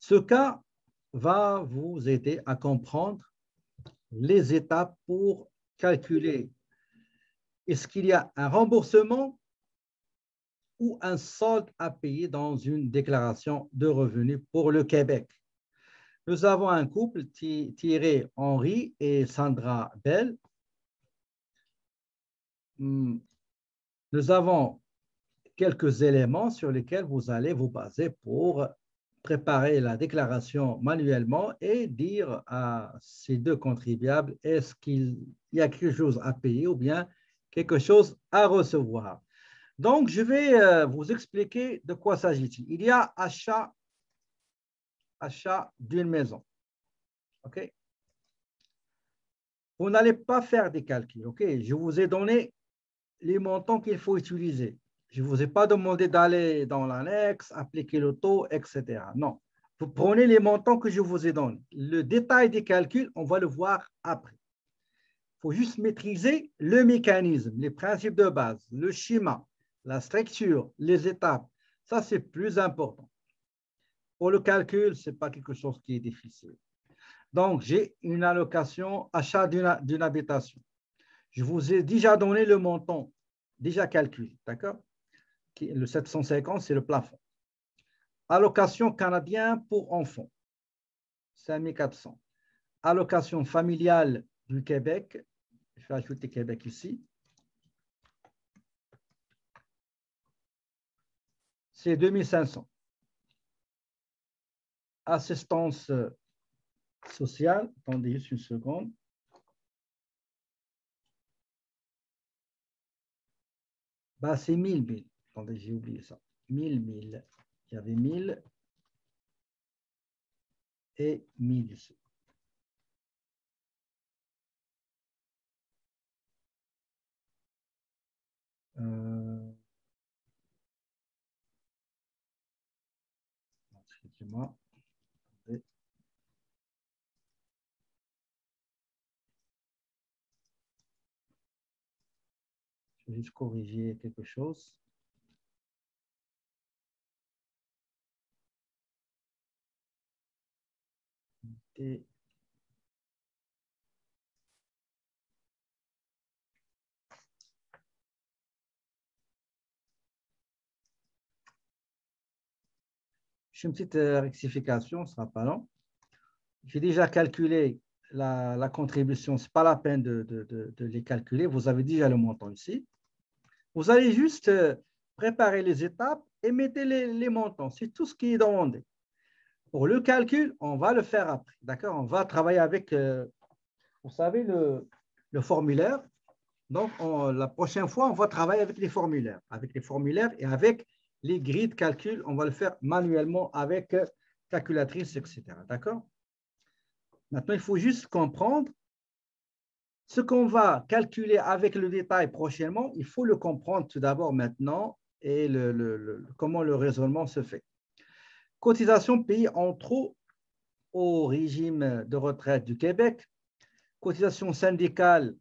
Ce cas va vous aider à comprendre les étapes pour calculer est-ce qu'il y a un remboursement ou un solde à payer dans une déclaration de revenus pour le Québec. Nous avons un couple, Thierry Henry et Sandra Bell. Nous avons quelques éléments sur lesquels vous allez vous baser pour préparer la déclaration manuellement et dire à ces deux contribuables est-ce qu'il y a quelque chose à payer ou bien quelque chose à recevoir. Donc, je vais vous expliquer de quoi s'agit-il. Il y a achat d'une maison. OK? Vous n'allez pas faire des calculs. OK? Je vous ai donné les montants qu'il faut utiliser. Je ne vous ai pas demandé d'aller dans l'annexe, appliquer le taux, etc. Non. Vous prenez les montants que je vous ai donnés. Le détail des calculs, on va le voir après. Il faut juste maîtriser le mécanisme, les principes de base, le schéma, la structure, les étapes. Ça, c'est plus important. Pour le calcul, ce n'est pas quelque chose qui est difficile. Donc, j'ai une allocation achat d'une habitation. Je vous ai déjà donné le montant, déjà calculé, d'accord? Le 750, c'est le plafond. Allocation canadienne pour enfants, 5 400. Allocation familiale du Québec, je vais ajouter Québec ici, c'est 2 500. Assistance sociale, attendez juste une seconde. Bah, c'est 1000. Attendez, j'ai oublié ça. 1000. Il y avait 1000 et 1000 ici. Excusez-moi. Je vais juste corriger quelque chose. Et je fais une petite rectification, ce ne sera pas long. J'ai déjà calculé la contribution, ce n'est pas la peine de les calculer. Vous avez déjà le montant ici. Vous allez juste préparer les étapes et mettez les montants. C'est tout ce qui est demandé. Pour le calcul, on va le faire après. D'accord? On va travailler avec, vous savez, le formulaire. Donc, la prochaine fois, on va travailler avec les formulaires. Avec les formulaires et avec les grilles de calcul, on va le faire manuellement avec calculatrice, etc. D'accord? Maintenant, il faut juste comprendre ce qu'on va calculer avec le détail prochainement. Il faut le comprendre tout d'abord maintenant et comment le raisonnement se fait. Cotisation payée en trop au régime de retraite du Québec. Cotisation syndicale,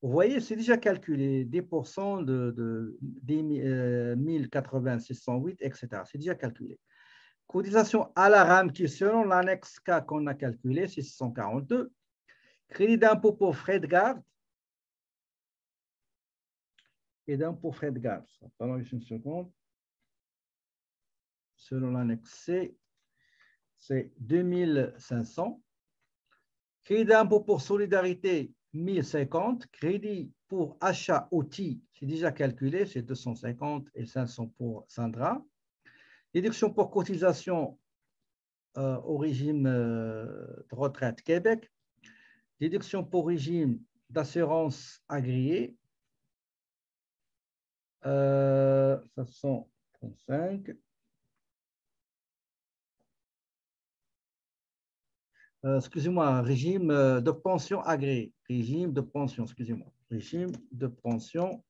vous voyez, c'est déjà calculé, 10% de 1080, 608, etc. C'est déjà calculé. Cotisation à la rame qui, selon l'annexe K qu'on a calculé, c'est 642. Crédit d'impôt pour frais de garde. Et d'impôt pour frais de garde. Attends juste une seconde. Selon l'annexe C, c'est 2500. Crédit d'impôt pour solidarité, 1050. Crédit pour achat outils, c'est déjà calculé, c'est 250 et 500 pour Sandra. Déduction pour cotisation au régime de retraite Québec. Déduction pour régime d'assurance agréé, 535. Excusez-moi, régime de pension agréé. Régime de pension, excusez-moi. Régime de pension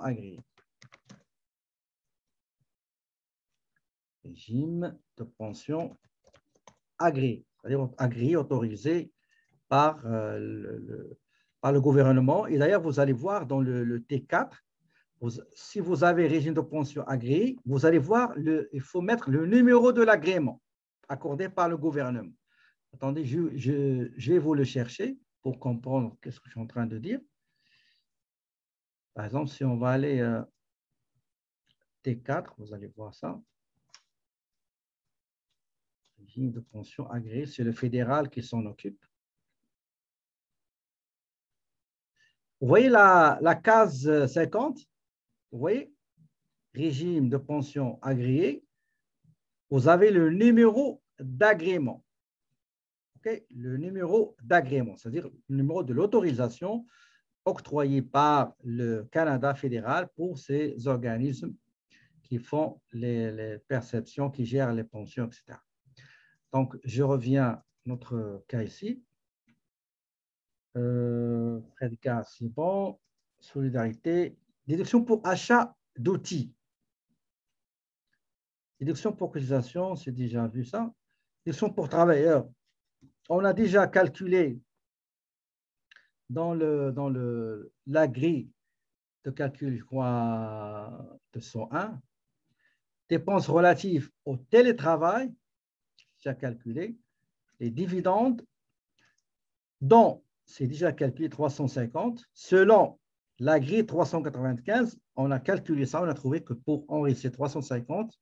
agréé. Régime de pension agréé, c'est-à-dire agréé, autorisé par le gouvernement. Et d'ailleurs, vous allez voir dans le T4, Si vous avez régime de pension agréé, vous allez voir, il faut mettre le numéro de l'agrément accordé par le gouvernement. Attendez, je vais vous le chercher pour comprendre ce que je suis en train de dire. Par exemple, si on va aller T4, vous allez voir ça. Régime de pension agréé, c'est le fédéral qui s'en occupe. Vous voyez la case 50? Vous voyez? Régime de pension agréé. Vous avez le numéro d'agrément. Okay? Le numéro d'agrément, c'est-à-dire le numéro de l'autorisation octroyée par le Canada fédéral pour ces organismes qui font les perceptions, qui gèrent les pensions, etc. Donc, je reviens à notre cas ici. Prédicat, c'est bon. Solidarité. Déduction pour achat d'outils. Déduction pour cotisation, c'est déjà vu ça. Déduction pour travailleurs. On a déjà calculé dans la grille de calcul, je crois, de 101. Dépenses relatives au télétravail, déjà calculé. Les dividendes, dont c'est déjà calculé 350. Selon la grille 395, on a calculé ça, on a trouvé que pour Henri, c'est 350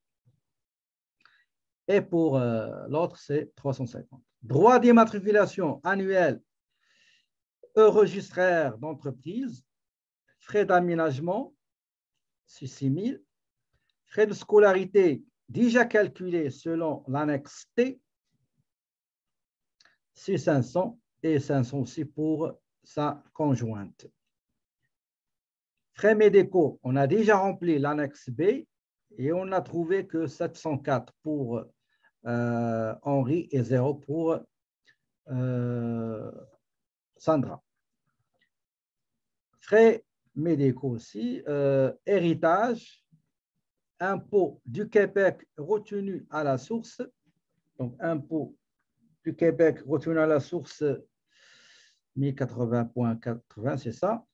et pour l'autre, c'est 350. Droit d'immatriculation annuel registraire d'entreprise, frais d'aménagement, c'est 6 000. Frais de scolarité déjà calculés selon l'annexe T, c'est 500 et 500 aussi pour sa conjointe. Frais médicaux, on a déjà rempli l'annexe B et on a trouvé que 704 pour Henri et 0 pour Sandra. Frais médicaux aussi, héritage, impôt du Québec retenu à la source, donc impôt du Québec retenu à la source 1080.80, c'est ça.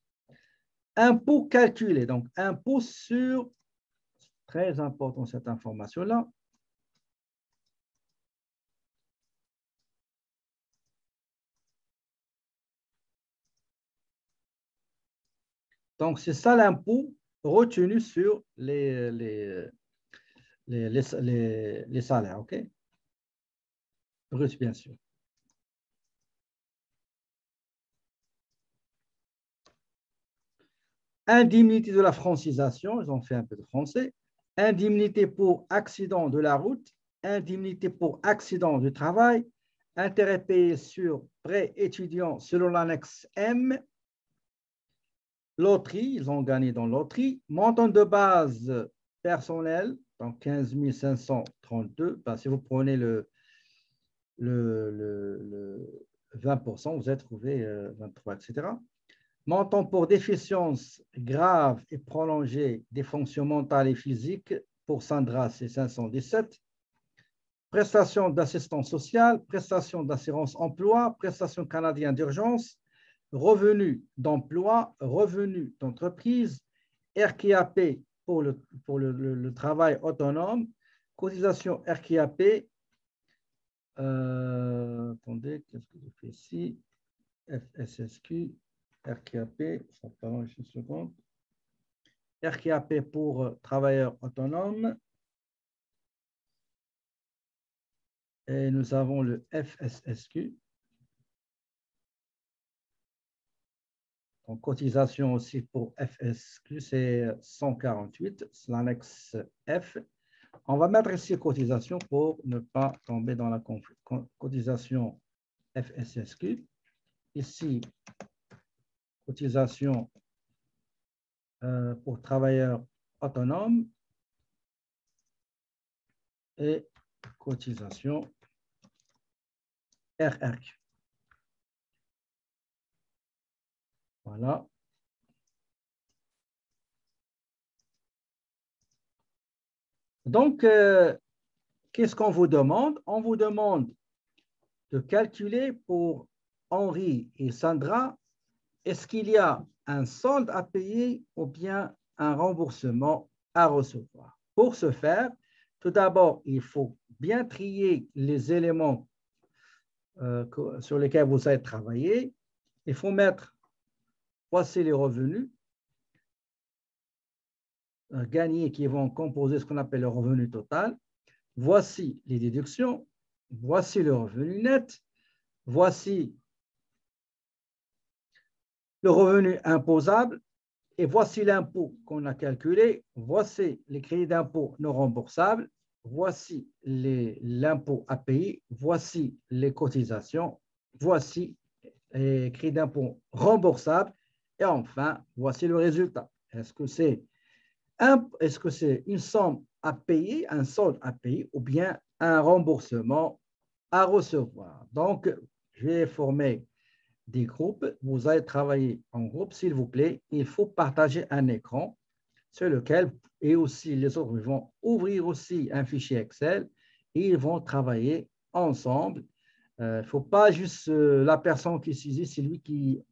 Impôt calculé, donc impôt sur, très important cette information-là, donc c'est ça l'impôt retenu sur les salaires, ok? Brut, bien sûr. Indemnité de la francisation, ils ont fait un peu de français. Indemnité pour accident de la route, indemnité pour accident du travail, intérêt payé sur prêt étudiant selon l'annexe M, loterie, ils ont gagné dans loterie, montant de base personnel, donc 15 532, ben, si vous prenez le 20%, vous avez trouvé 23, etc. Montant pour déficience grave et prolongée des fonctions mentales et physiques, pour Sandra, c'est 517. Prestations d'assistance sociale, prestations d'assurance emploi, prestations canadiennes d'urgence, revenus d'emploi, revenus d'entreprise, RQAP pour le travail autonome, cotisation RQAP. Attendez, qu'est-ce que je fais ici? FSSQ. RQAP, ça prend une seconde. RQAP pour travailleurs autonomes. Et nous avons le FSSQ. Donc, cotisation aussi pour FSQ, c'est 148, c'est l'annexe F. On va mettre ici cotisation pour ne pas tomber dans la cotisation FSSQ. Ici, cotisation pour travailleurs autonomes et cotisation RRQ. Voilà. Donc, qu'est-ce qu'on vous demande? On vous demande de calculer pour Henri et Sandra, est-ce qu'il y a un solde à payer ou bien un remboursement à recevoir. Pour ce faire, tout d'abord, il faut bien trier les éléments sur lesquels vous allez travailler. Il faut mettre, voici les revenus gagnés qui vont composer ce qu'on appelle le revenu total. Voici les déductions. Voici le revenu net. Voici le revenu imposable. Et voici l'impôt qu'on a calculé. Voici les crédits d'impôt non remboursables. Voici l'impôt à payer. Voici les cotisations. Voici les crédits d'impôt remboursables. Et enfin, voici le résultat. Est-ce que c'est une somme à payer, un solde à payer, ou bien un remboursement à recevoir? Donc, je vais former des groupes. Vous allez travailler en groupe, s'il vous plaît. Il faut partager un écran sur lequel, et aussi les autres vont ouvrir aussi un fichier Excel et ils vont travailler ensemble. Il ne faut pas juste la personne qui saisit, c'est lui qui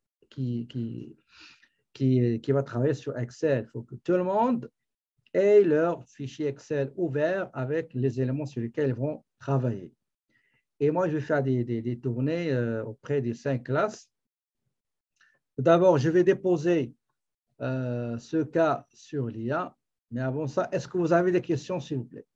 va travailler sur Excel. Il faut que tout le monde ait leur fichier Excel ouvert avec les éléments sur lesquels ils vont travailler. Et moi, je vais faire des tournées auprès des 5 classes. D'abord, je vais déposer ce cas sur l'IA. Mais avant ça, est-ce que vous avez des questions, s'il vous plaît?